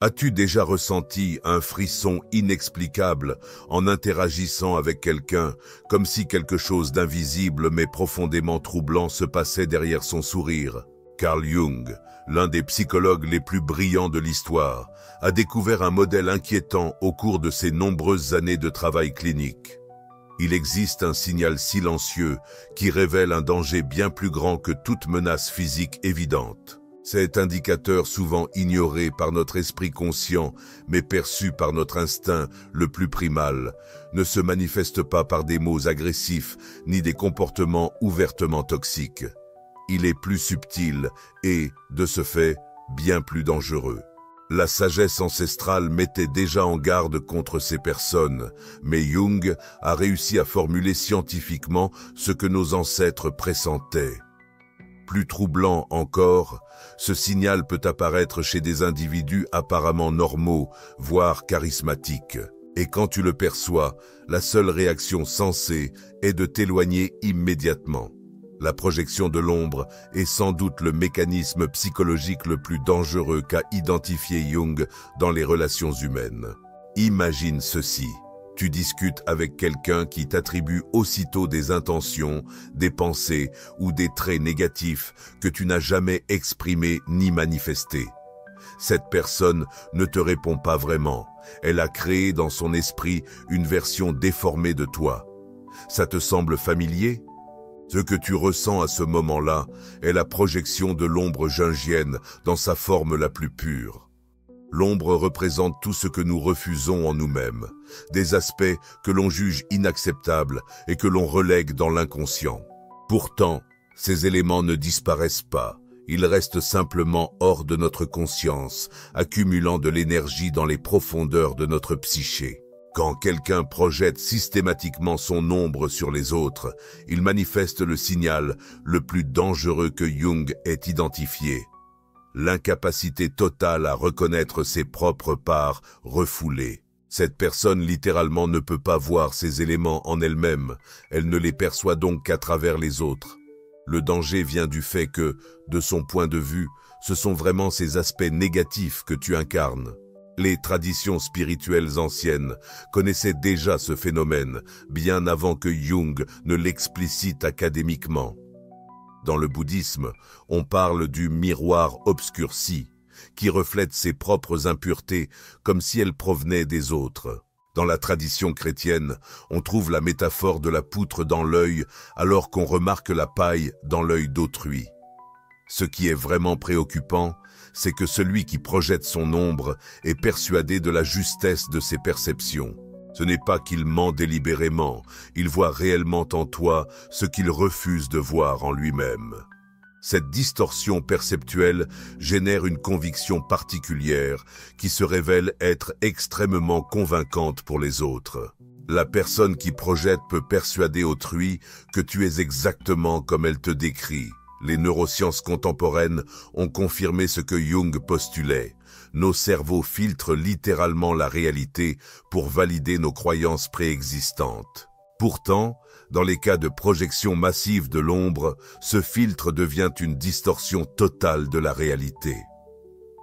As-tu déjà ressenti un frisson inexplicable en interagissant avec quelqu'un, comme si quelque chose d'invisible mais profondément troublant se passait derrière son sourire? Carl Jung, l'un des psychologues les plus brillants de l'histoire, a découvert un modèle inquiétant au cours de ses nombreuses années de travail clinique. Il existe un signal silencieux qui révèle un danger bien plus grand que toute menace physique évidente. Cet indicateur souvent ignoré par notre esprit conscient, mais perçu par notre instinct le plus primal, ne se manifeste pas par des mots agressifs ni des comportements ouvertement toxiques. Il est plus subtil et, de ce fait, bien plus dangereux. La sagesse ancestrale mettait déjà en garde contre ces personnes, mais Jung a réussi à formuler scientifiquement ce que nos ancêtres pressentaient. Plus troublant encore, ce signal peut apparaître chez des individus apparemment normaux, voire charismatiques. Et quand tu le perçois, la seule réaction sensée est de t'éloigner immédiatement. La projection de l'ombre est sans doute le mécanisme psychologique le plus dangereux qu'a identifié Jung dans les relations humaines. Imagine ceci. Tu discutes avec quelqu'un qui t'attribue aussitôt des intentions, des pensées ou des traits négatifs que tu n'as jamais exprimés ni manifestés. Cette personne ne te répond pas vraiment. Elle a créé dans son esprit une version déformée de toi. Ça te semble familier ? Ce que tu ressens à ce moment-là est la projection de l'ombre jungienne dans sa forme la plus pure. L'ombre représente tout ce que nous refusons en nous-mêmes, des aspects que l'on juge inacceptables et que l'on relègue dans l'inconscient. Pourtant, ces éléments ne disparaissent pas, ils restent simplement hors de notre conscience, accumulant de l'énergie dans les profondeurs de notre psyché. Quand quelqu'un projette systématiquement son ombre sur les autres, il manifeste le signal le plus dangereux que Jung ait identifié. L'incapacité totale à reconnaître ses propres parts refoulées. Cette personne littéralement ne peut pas voir ces éléments en elle-même, elle ne les perçoit donc qu'à travers les autres. Le danger vient du fait que, de son point de vue, ce sont vraiment ces aspects négatifs que tu incarnes. Les traditions spirituelles anciennes connaissaient déjà ce phénomène, bien avant que Jung ne l'explicite académiquement. Dans le bouddhisme, on parle du miroir obscurci, qui reflète ses propres impuretés comme si elles provenaient des autres. Dans la tradition chrétienne, on trouve la métaphore de la poutre dans l'œil alors qu'on remarque la paille dans l'œil d'autrui. Ce qui est vraiment préoccupant, c'est que celui qui projette son ombre est persuadé de la justesse de ses perceptions. Ce n'est pas qu'il ment délibérément, il voit réellement en toi ce qu'il refuse de voir en lui-même. Cette distorsion perceptuelle génère une conviction particulière qui se révèle être extrêmement convaincante pour les autres. La personne qui projette peut persuader autrui que tu es exactement comme elle te décrit. Les neurosciences contemporaines ont confirmé ce que Jung postulait. Nos cerveaux filtrent littéralement la réalité pour valider nos croyances préexistantes. Pourtant, dans les cas de projection massive de l'ombre, ce filtre devient une distorsion totale de la réalité.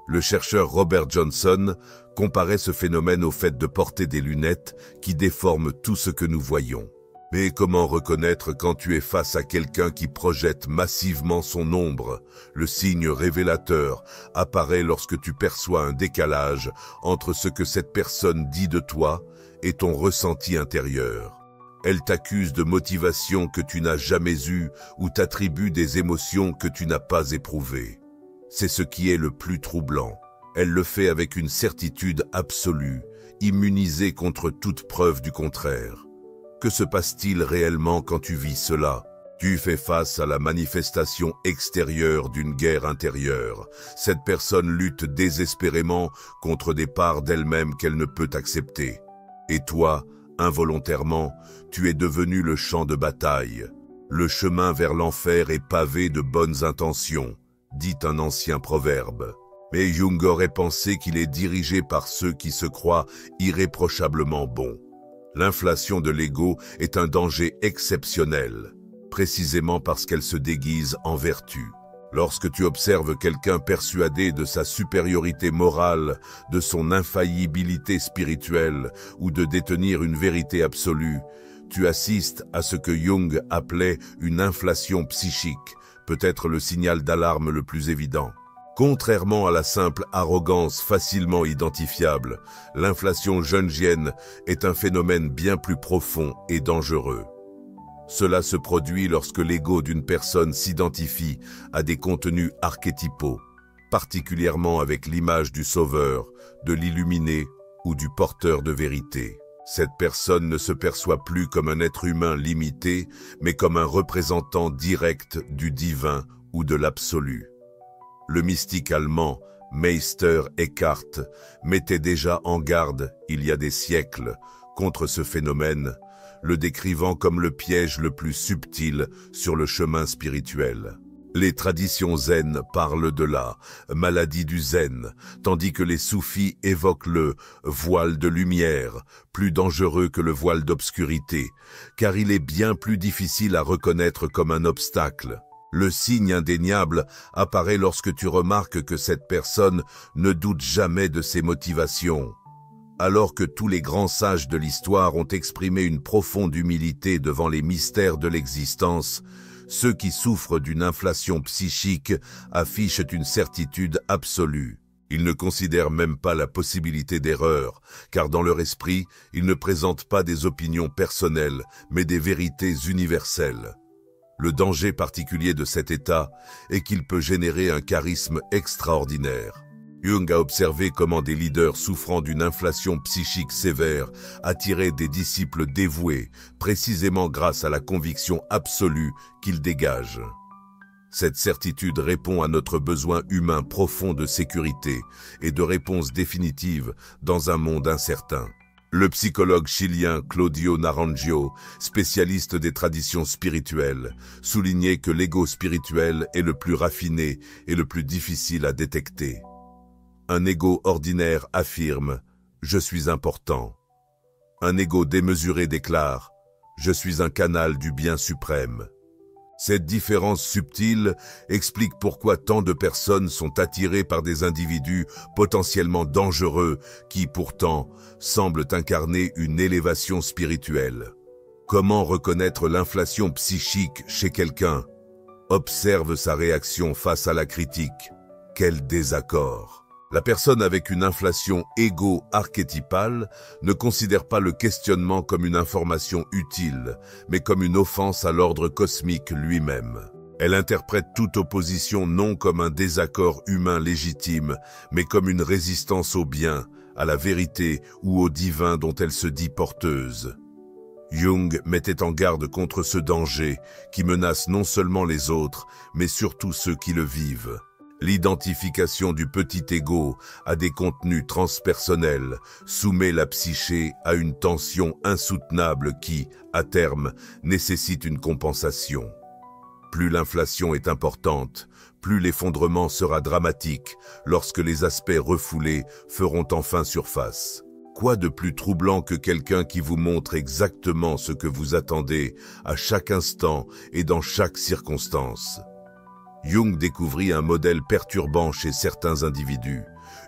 Le chercheur Robert Johnson comparait ce phénomène au fait de porter des lunettes qui déforment tout ce que nous voyons. Mais comment reconnaître quand tu es face à quelqu'un qui projette massivement son ombre? Le signe révélateur apparaît lorsque tu perçois un décalage entre ce que cette personne dit de toi et ton ressenti intérieur. Elle t'accuse de motivations que tu n'as jamais eues ou t'attribue des émotions que tu n'as pas éprouvées. C'est ce qui est le plus troublant. Elle le fait avec une certitude absolue, immunisée contre toute preuve du contraire. Que se passe-t-il réellement quand tu vis cela? Tu fais face à la manifestation extérieure d'une guerre intérieure. Cette personne lutte désespérément contre des parts d'elle-même qu'elle ne peut accepter. Et toi, involontairement, tu es devenu le champ de bataille. Le chemin vers l'enfer est pavé de bonnes intentions, dit un ancien proverbe. Mais Jung aurait pensé qu'il est dirigé par ceux qui se croient irréprochablement bons. L'inflation de l'ego est un danger exceptionnel, précisément parce qu'elle se déguise en vertu. Lorsque tu observes quelqu'un persuadé de sa supériorité morale, de son infaillibilité spirituelle ou de détenir une vérité absolue, tu assistes à ce que Jung appelait une inflation psychique, peut-être le signal d'alarme le plus évident. Contrairement à la simple arrogance facilement identifiable, l'inflation jungienne est un phénomène bien plus profond et dangereux. Cela se produit lorsque l'ego d'une personne s'identifie à des contenus archétypaux, particulièrement avec l'image du sauveur, de l'illuminé ou du porteur de vérité. Cette personne ne se perçoit plus comme un être humain limité, mais comme un représentant direct du divin ou de l'absolu. Le mystique allemand Meister Eckhart mettait déjà en garde, il y a des siècles, contre ce phénomène, le décrivant comme le piège le plus subtil sur le chemin spirituel. Les traditions zen parlent de la maladie du zen, tandis que les soufis évoquent le voile de lumière, plus dangereux que le voile d'obscurité, car il est bien plus difficile à reconnaître comme un obstacle. Le signe indéniable apparaît lorsque tu remarques que cette personne ne doute jamais de ses motivations. Alors que tous les grands sages de l'histoire ont exprimé une profonde humilité devant les mystères de l'existence, ceux qui souffrent d'une inflation psychique affichent une certitude absolue. Ils ne considèrent même pas la possibilité d'erreur, car dans leur esprit, ils ne présentent pas des opinions personnelles, mais des vérités universelles. Le danger particulier de cet état est qu'il peut générer un charisme extraordinaire. Jung a observé comment des leaders souffrant d'une inflation psychique sévère attiraient des disciples dévoués, précisément grâce à la conviction absolue qu'ils dégagent. Cette certitude répond à notre besoin humain profond de sécurité et de réponse définitive dans un monde incertain. Le psychologue chilien Claudio Naranjo, spécialiste des traditions spirituelles, soulignait que l'ego spirituel est le plus raffiné et le plus difficile à détecter. Un ego ordinaire affirme « Je suis important ». Un ego démesuré déclare « Je suis un canal du bien suprême ». Cette différence subtile explique pourquoi tant de personnes sont attirées par des individus potentiellement dangereux qui, pourtant, semblent incarner une élévation spirituelle. Comment reconnaître l'inflation psychique chez quelqu'un? Observe sa réaction face à la critique. Quel désaccord! La personne avec une inflation égo-archétypale ne considère pas le questionnement comme une information utile, mais comme une offense à l'ordre cosmique lui-même. Elle interprète toute opposition non comme un désaccord humain légitime, mais comme une résistance au bien, à la vérité ou au divin dont elle se dit porteuse. Jung mettait en garde contre ce danger qui menace non seulement les autres, mais surtout ceux qui le vivent. L'identification du petit ego à des contenus transpersonnels soumet la psyché à une tension insoutenable qui, à terme, nécessite une compensation. Plus l'inflation est importante, plus l'effondrement sera dramatique lorsque les aspects refoulés feront enfin surface. Quoi de plus troublant que quelqu'un qui vous montre exactement ce que vous attendez à chaque instant et dans chaque circonstance? Jung découvrit un modèle perturbant chez certains individus,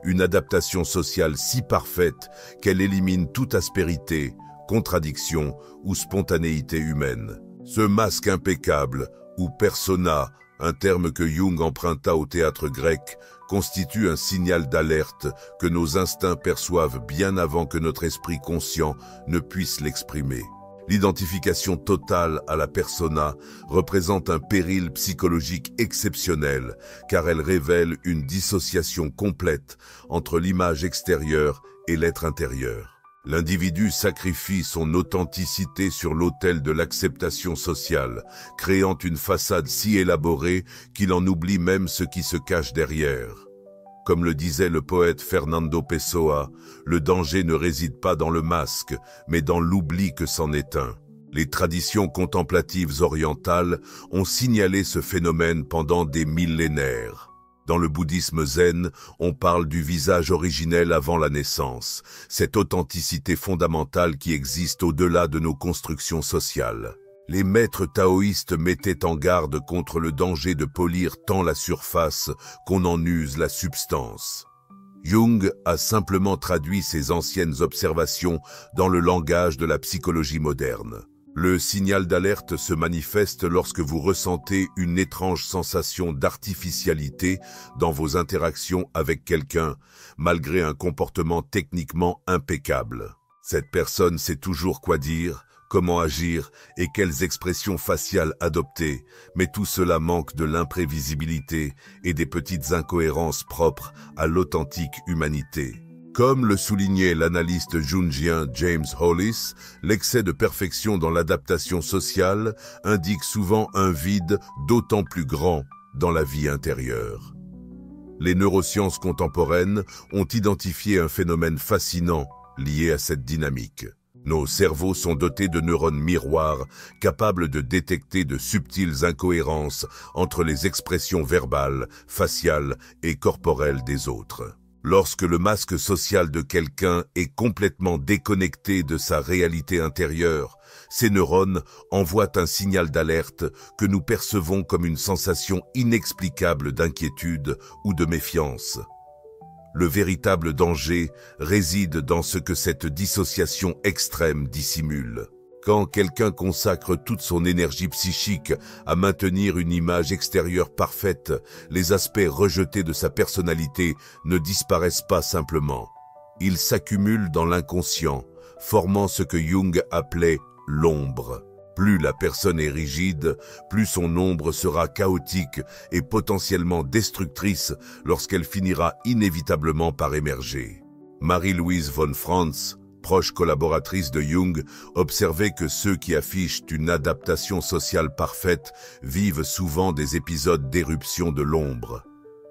une adaptation sociale si parfaite qu'elle élimine toute aspérité, contradiction ou spontanéité humaine. Ce masque impeccable, ou persona, un terme que Jung emprunta au théâtre grec, constitue un signal d'alerte que nos instincts perçoivent bien avant que notre esprit conscient ne puisse l'exprimer. L'identification totale à la persona représente un péril psychologique exceptionnel car elle révèle une dissociation complète entre l'image extérieure et l'être intérieur. L'individu sacrifie son authenticité sur l'autel de l'acceptation sociale, créant une façade si élaborée qu'il en oublie même ce qui se cache derrière. Comme le disait le poète Fernando Pessoa, le danger ne réside pas dans le masque, mais dans l'oubli que c'en est un. Les traditions contemplatives orientales ont signalé ce phénomène pendant des millénaires. Dans le bouddhisme zen, on parle du visage originel avant la naissance, cette authenticité fondamentale qui existe au-delà de nos constructions sociales. Les maîtres taoïstes mettaient en garde contre le danger de polir tant la surface qu'on en use la substance. Jung a simplement traduit ces anciennes observations dans le langage de la psychologie moderne. Le signal d'alerte se manifeste lorsque vous ressentez une étrange sensation d'artificialité dans vos interactions avec quelqu'un, malgré un comportement techniquement impeccable. Cette personne sait toujours quoi dire, comment agir et quelles expressions faciales adopter, mais tout cela manque de l'imprévisibilité et des petites incohérences propres à l'authentique humanité. Comme le soulignait l'analyste jungien James Hollis, l'excès de perfection dans l'adaptation sociale indique souvent un vide d'autant plus grand dans la vie intérieure. Les neurosciences contemporaines ont identifié un phénomène fascinant lié à cette dynamique. Nos cerveaux sont dotés de neurones miroirs capables de détecter de subtiles incohérences entre les expressions verbales, faciales et corporelles des autres. Lorsque le masque social de quelqu'un est complètement déconnecté de sa réalité intérieure, ces neurones envoient un signal d'alerte que nous percevons comme une sensation inexplicable d'inquiétude ou de méfiance. Le véritable danger réside dans ce que cette dissociation extrême dissimule. Quand quelqu'un consacre toute son énergie psychique à maintenir une image extérieure parfaite, les aspects rejetés de sa personnalité ne disparaissent pas simplement. Ils s'accumulent dans l'inconscient, formant ce que Jung appelait l'ombre. Plus la personne est rigide, plus son ombre sera chaotique et potentiellement destructrice lorsqu'elle finira inévitablement par émerger. Marie-Louise von Franz, proche collaboratrice de Jung, observait que ceux qui affichent une adaptation sociale parfaite vivent souvent des épisodes d'éruption de l'ombre.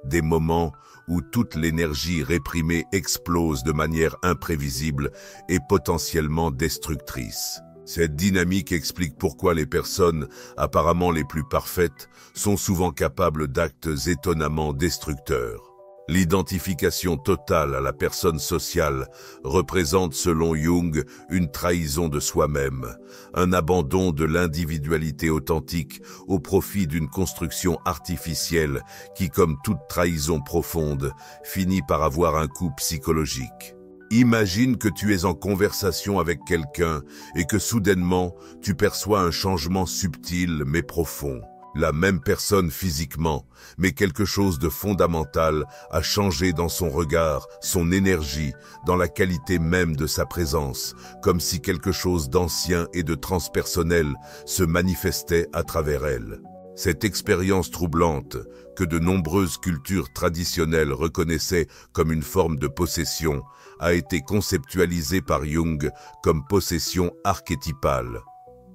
Des moments où toute l'énergie réprimée explose de manière imprévisible et potentiellement destructrice. Cette dynamique explique pourquoi les personnes, apparemment les plus parfaites, sont souvent capables d'actes étonnamment destructeurs. L'identification totale à la personne sociale représente, selon Jung, une trahison de soi-même, un abandon de l'individualité authentique au profit d'une construction artificielle qui, comme toute trahison profonde, finit par avoir un coût psychologique. Imagine que tu es en conversation avec quelqu'un et que soudainement, tu perçois un changement subtil mais profond. La même personne physiquement, mais quelque chose de fondamental a changé dans son regard, son énergie, dans la qualité même de sa présence, comme si quelque chose d'ancien et de transpersonnel se manifestait à travers elle. Cette expérience troublante, que de nombreuses cultures traditionnelles reconnaissaient comme une forme de possession, a été conceptualisée par Jung comme possession archétypale.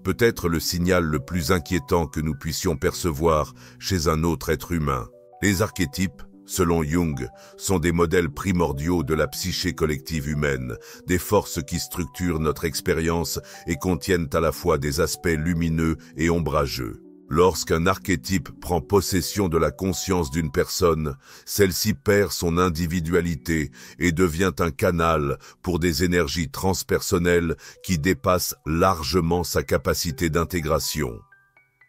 Peut-être le signal le plus inquiétant que nous puissions percevoir chez un autre être humain. Les archétypes, selon Jung, sont des modèles primordiaux de la psyché collective humaine, des forces qui structurent notre expérience et contiennent à la fois des aspects lumineux et ombrageux. Lorsqu'un archétype prend possession de la conscience d'une personne, celle-ci perd son individualité et devient un canal pour des énergies transpersonnelles qui dépassent largement sa capacité d'intégration.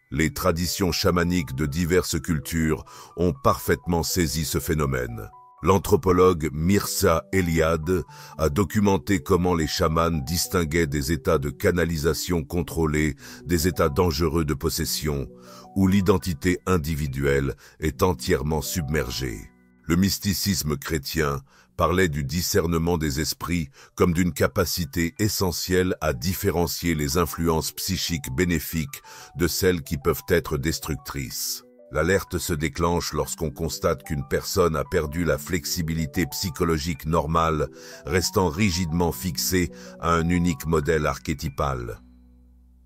Les traditions chamaniques de diverses cultures ont parfaitement saisi ce phénomène. L'anthropologue Mircea Eliade a documenté comment les chamans distinguaient des états de canalisation contrôlée des états dangereux de possession, où l'identité individuelle est entièrement submergée. Le mysticisme chrétien parlait du discernement des esprits comme d'une capacité essentielle à différencier les influences psychiques bénéfiques de celles qui peuvent être destructrices. L'alerte se déclenche lorsqu'on constate qu'une personne a perdu la flexibilité psychologique normale, restant rigidement fixée à un unique modèle archétypal.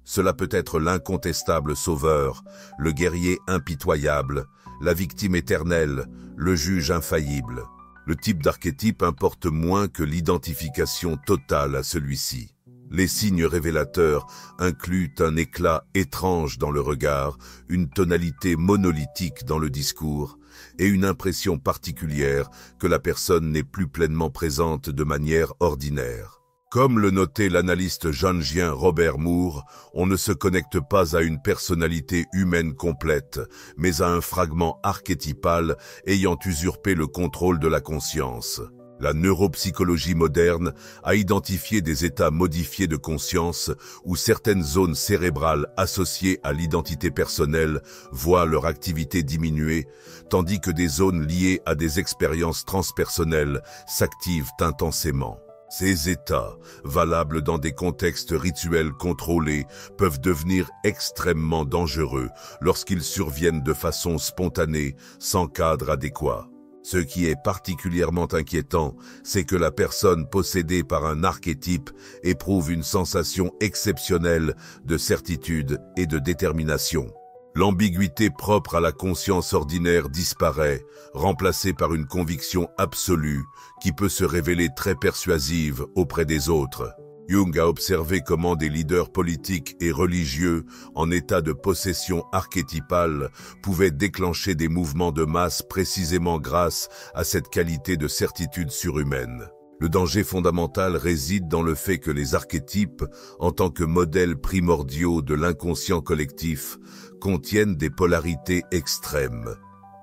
Cela peut être l'incontestable sauveur, le guerrier impitoyable, la victime éternelle, le juge infaillible. Le type d'archétype importe moins que l'identification totale à celui-ci. Les signes révélateurs incluent un éclat étrange dans le regard, une tonalité monolithique dans le discours et une impression particulière que la personne n'est plus pleinement présente de manière ordinaire. Comme le notait l'analyste jeanneien Robert Moore, on ne se connecte pas à une personnalité humaine complète, mais à un fragment archétypal ayant usurpé le contrôle de la conscience. La neuropsychologie moderne a identifié des états modifiés de conscience où certaines zones cérébrales associées à l'identité personnelle voient leur activité diminuer, tandis que des zones liées à des expériences transpersonnelles s'activent intensément. Ces états, valables dans des contextes rituels contrôlés, peuvent devenir extrêmement dangereux lorsqu'ils surviennent de façon spontanée, sans cadre adéquat. Ce qui est particulièrement inquiétant, c'est que la personne possédée par un archétype éprouve une sensation exceptionnelle de certitude et de détermination. L'ambiguïté propre à la conscience ordinaire disparaît, remplacée par une conviction absolue qui peut se révéler très persuasive auprès des autres. Jung a observé comment des leaders politiques et religieux en état de possession archétypale pouvaient déclencher des mouvements de masse précisément grâce à cette qualité de certitude surhumaine. Le danger fondamental réside dans le fait que les archétypes, en tant que modèles primordiaux de l'inconscient collectif, contiennent des polarités extrêmes.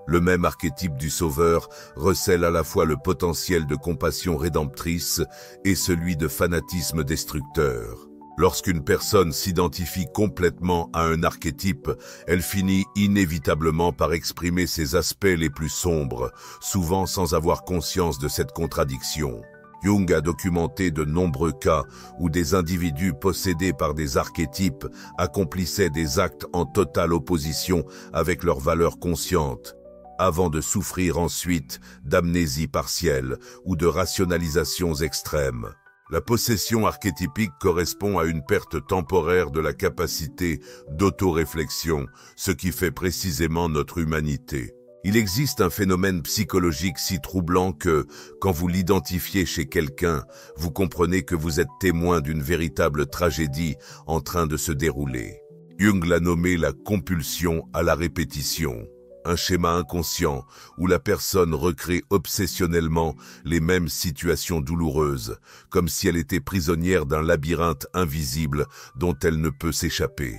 Le même archétype du sauveur recèle à la fois le potentiel de compassion rédemptrice et celui de fanatisme destructeur. Lorsqu'une personne s'identifie complètement à un archétype, elle finit inévitablement par exprimer ses aspects les plus sombres, souvent sans avoir conscience de cette contradiction. Jung a documenté de nombreux cas où des individus possédés par des archétypes accomplissaient des actes en totale opposition avec leurs valeurs conscientes, avant de souffrir ensuite d'amnésie partielle ou de rationalisations extrêmes. La possession archétypique correspond à une perte temporaire de la capacité d'autoréflexion, ce qui fait précisément notre humanité. Il existe un phénomène psychologique si troublant que, quand vous l'identifiez chez quelqu'un, vous comprenez que vous êtes témoin d'une véritable tragédie en train de se dérouler. Jung l'a nommé la compulsion à la répétition. Un schéma inconscient où la personne recrée obsessionnellement les mêmes situations douloureuses, comme si elle était prisonnière d'un labyrinthe invisible dont elle ne peut s'échapper.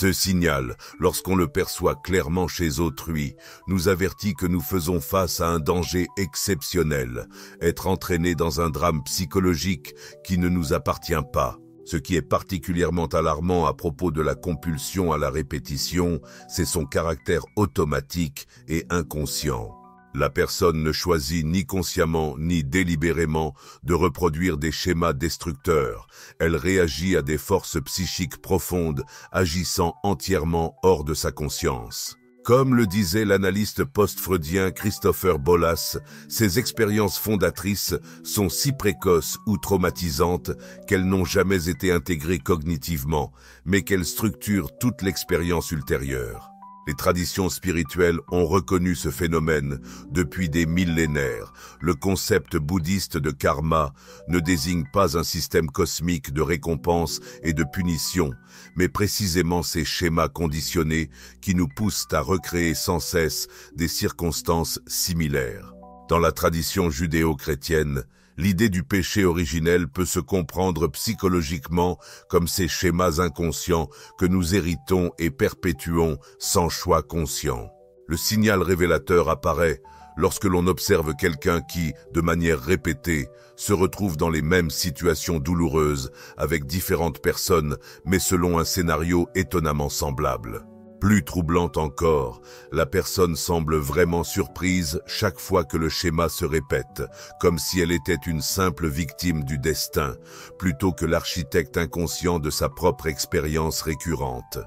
Ce signal, lorsqu'on le perçoit clairement chez autrui, nous avertit que nous faisons face à un danger exceptionnel, être entraîné dans un drame psychologique qui ne nous appartient pas. Ce qui est particulièrement alarmant à propos de la compulsion à la répétition, c'est son caractère automatique et inconscient. La personne ne choisit ni consciemment ni délibérément de reproduire des schémas destructeurs. Elle réagit à des forces psychiques profondes, agissant entièrement hors de sa conscience. Comme le disait l'analyste post-freudien Christopher Bollas, ces expériences fondatrices sont si précoces ou traumatisantes qu'elles n'ont jamais été intégrées cognitivement, mais qu'elles structurent toute l'expérience ultérieure. Les traditions spirituelles ont reconnu ce phénomène depuis des millénaires. Le concept bouddhiste de karma ne désigne pas un système cosmique de récompense et de punition, mais précisément ces schémas conditionnés qui nous poussent à recréer sans cesse des circonstances similaires. Dans la tradition judéo-chrétienne, l'idée du péché originel peut se comprendre psychologiquement comme ces schémas inconscients que nous héritons et perpétuons sans choix conscient. Le signal révélateur apparaît lorsque l'on observe quelqu'un qui, de manière répétée, se retrouve dans les mêmes situations douloureuses avec différentes personnes, mais selon un scénario étonnamment semblable. Plus troublante encore, la personne semble vraiment surprise chaque fois que le schéma se répète, comme si elle était une simple victime du destin, plutôt que l'architecte inconscient de sa propre expérience récurrente.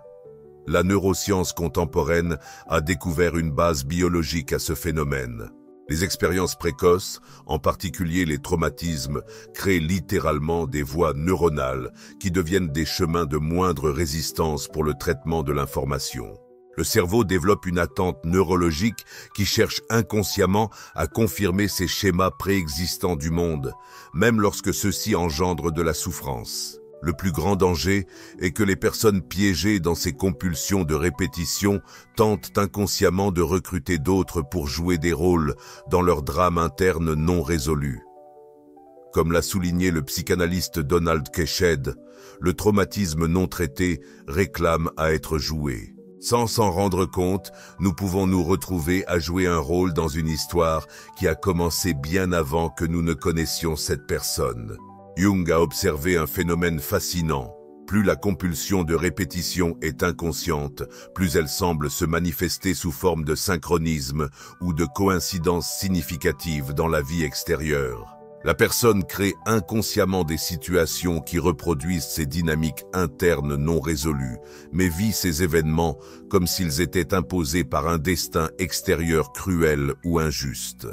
La neuroscience contemporaine a découvert une base biologique à ce phénomène. Les expériences précoces, en particulier les traumatismes, créent littéralement des voies neuronales qui deviennent des chemins de moindre résistance pour le traitement de l'information. Le cerveau développe une attente neurologique qui cherche inconsciemment à confirmer ces schémas préexistants du monde, même lorsque ceux-ci engendrent de la souffrance. Le plus grand danger est que les personnes piégées dans ces compulsions de répétition tentent inconsciemment de recruter d'autres pour jouer des rôles dans leur drame interne non résolu. Comme l'a souligné le psychanalyste Donald Keshed, le traumatisme non traité réclame à être joué. Sans s'en rendre compte, nous pouvons nous retrouver à jouer un rôle dans une histoire qui a commencé bien avant que nous ne connaissions cette personne. Jung a observé un phénomène fascinant. Plus la compulsion de répétition est inconsciente, plus elle semble se manifester sous forme de synchronisme ou de coïncidence significative dans la vie extérieure. La personne crée inconsciemment des situations qui reproduisent ces dynamiques internes non résolues, mais vit ces événements comme s'ils étaient imposés par un destin extérieur cruel ou injuste.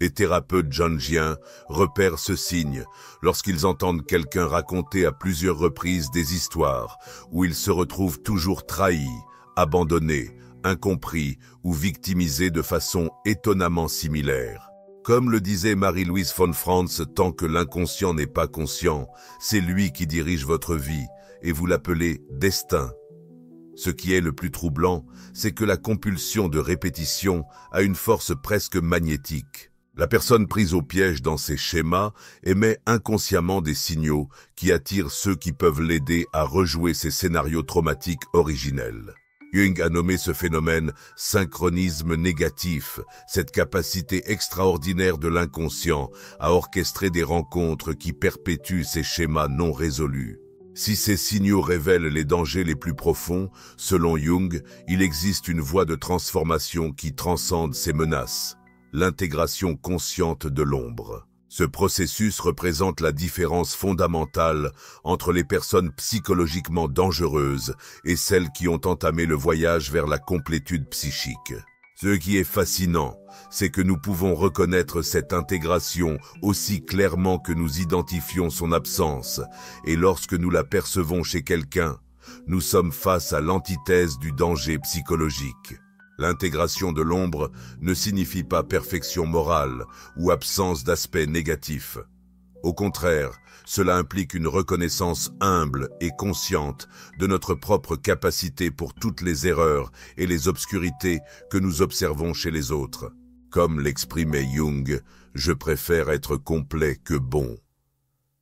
Les thérapeutes jungiens repèrent ce signe lorsqu'ils entendent quelqu'un raconter à plusieurs reprises des histoires où il se retrouve toujours trahi, abandonné, incompris ou victimisé de façon étonnamment similaire. Comme le disait Marie-Louise von Franz, tant que l'inconscient n'est pas conscient, c'est lui qui dirige votre vie, et vous l'appelez destin. Ce qui est le plus troublant, c'est que la compulsion de répétition a une force presque magnétique. La personne prise au piège dans ces schémas émet inconsciemment des signaux qui attirent ceux qui peuvent l'aider à rejouer ses scénarios traumatiques originels. Jung a nommé ce phénomène synchronisme négatif, cette capacité extraordinaire de l'inconscient à orchestrer des rencontres qui perpétuent ces schémas non résolus. Si ces signaux révèlent les dangers les plus profonds, selon Jung, il existe une voie de transformation qui transcende ces menaces, l'intégration consciente de l'ombre. Ce processus représente la différence fondamentale entre les personnes psychologiquement dangereuses et celles qui ont entamé le voyage vers la complétude psychique. Ce qui est fascinant, c'est que nous pouvons reconnaître cette intégration aussi clairement que nous identifions son absence, et lorsque nous la percevons chez quelqu'un, nous sommes face à l'antithèse du danger psychologique. L'intégration de l'ombre ne signifie pas perfection morale ou absence d'aspects négatifs. Au contraire, cela implique une reconnaissance humble et consciente de notre propre capacité pour toutes les erreurs et les obscurités que nous observons chez les autres. Comme l'exprimait Jung, « Je préfère être complet que bon ».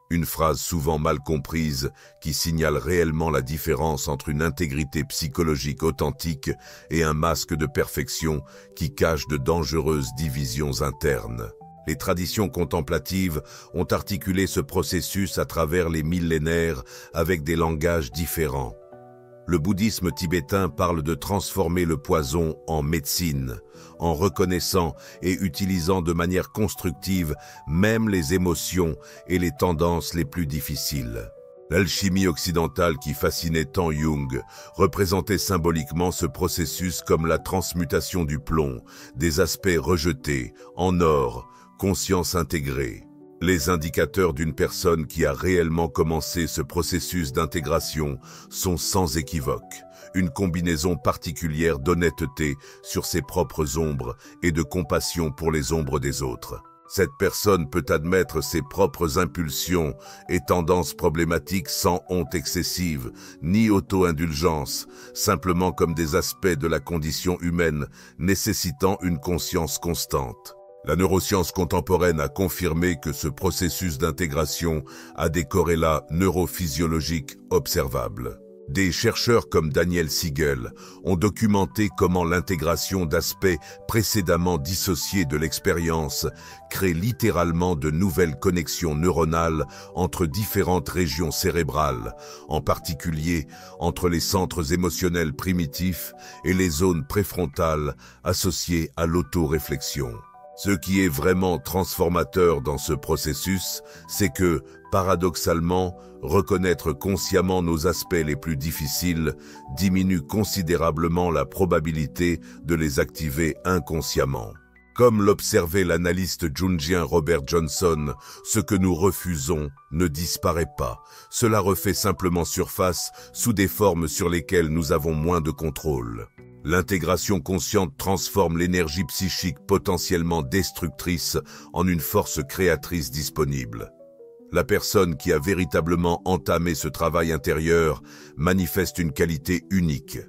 Une phrase souvent mal comprise qui signale réellement la différence entre une intégrité psychologique authentique et un masque de perfection qui cache de dangereuses divisions internes. Les traditions contemplatives ont articulé ce processus à travers les millénaires avec des langages différents. Le bouddhisme tibétain parle de transformer le poison en médecine, en reconnaissant et utilisant de manière constructive même les émotions et les tendances les plus difficiles. L'alchimie occidentale qui fascinait tant Jung représentait symboliquement ce processus comme la transmutation du plomb, des aspects rejetés, en or, conscience intégrée. Les indicateurs d'une personne qui a réellement commencé ce processus d'intégration sont sans équivoque. Une combinaison particulière d'honnêteté sur ses propres ombres et de compassion pour les ombres des autres. Cette personne peut admettre ses propres impulsions et tendances problématiques sans honte excessive, ni auto-indulgence, simplement comme des aspects de la condition humaine nécessitant une conscience constante. La neuroscience contemporaine a confirmé que ce processus d'intégration a des corrélats neurophysiologiques observables. Des chercheurs comme Daniel Siegel ont documenté comment l'intégration d'aspects précédemment dissociés de l'expérience crée littéralement de nouvelles connexions neuronales entre différentes régions cérébrales, en particulier entre les centres émotionnels primitifs et les zones préfrontales associées à l'autoréflexion. Ce qui est vraiment transformateur dans ce processus, c'est que, paradoxalement, reconnaître consciemment nos aspects les plus difficiles diminue considérablement la probabilité de les activer inconsciemment. Comme l'observait l'analyste jungien Robert Johnson, ce que nous refusons ne disparaît pas. Cela refait simplement surface sous des formes sur lesquelles nous avons moins de contrôle. L'intégration consciente transforme l'énergie psychique potentiellement destructrice en une force créatrice disponible. La personne qui a véritablement entamé ce travail intérieur manifeste une qualité unique,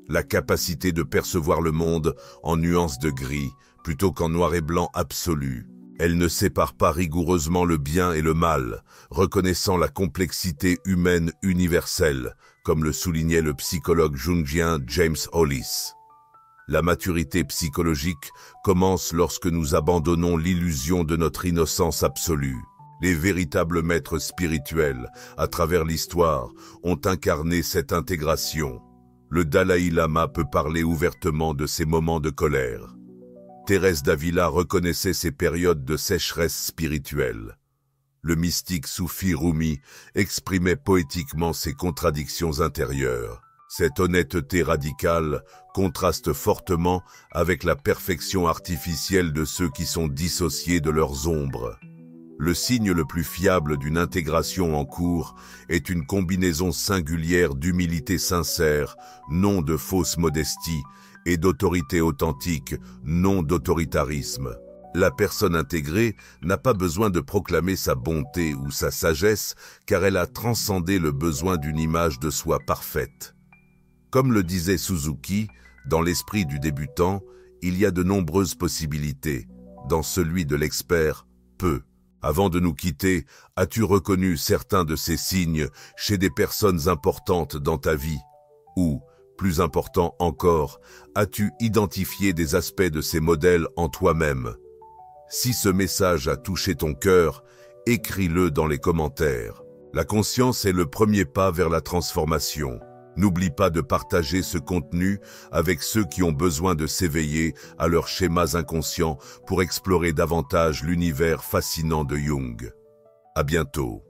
la capacité de percevoir le monde en nuances de gris plutôt qu'en noir et blanc absolu. Elle ne sépare pas rigoureusement le bien et le mal, reconnaissant la complexité humaine universelle, comme le soulignait le psychologue jungien James Hollis. La maturité psychologique commence lorsque nous abandonnons l'illusion de notre innocence absolue. Les véritables maîtres spirituels, à travers l'histoire, ont incarné cette intégration. Le Dalai Lama peut parler ouvertement de ses moments de colère. Thérèse d'Avila reconnaissait ses périodes de sécheresse spirituelle. Le mystique soufi Rumi exprimait poétiquement ses contradictions intérieures. Cette honnêteté radicale contraste fortement avec la perfection artificielle de ceux qui sont dissociés de leurs ombres. Le signe le plus fiable d'une intégration en cours est une combinaison singulière d'humilité sincère, non de fausse modestie, et d'autorité authentique, non d'autoritarisme. La personne intégrée n'a pas besoin de proclamer sa bonté ou sa sagesse, car elle a transcendé le besoin d'une image de soi parfaite. Comme le disait Suzuki, dans l'esprit du débutant, il y a de nombreuses possibilités. Dans celui de l'expert, peu. Avant de nous quitter, as-tu reconnu certains de ces signes chez des personnes importantes dans ta vie? Ou, plus important encore, as-tu identifié des aspects de ces modèles en toi-même? Si ce message a touché ton cœur, écris-le dans les commentaires. La conscience est le premier pas vers la transformation. N'oublie pas de partager ce contenu avec ceux qui ont besoin de s'éveiller à leurs schémas inconscients pour explorer davantage l'univers fascinant de Jung. À bientôt.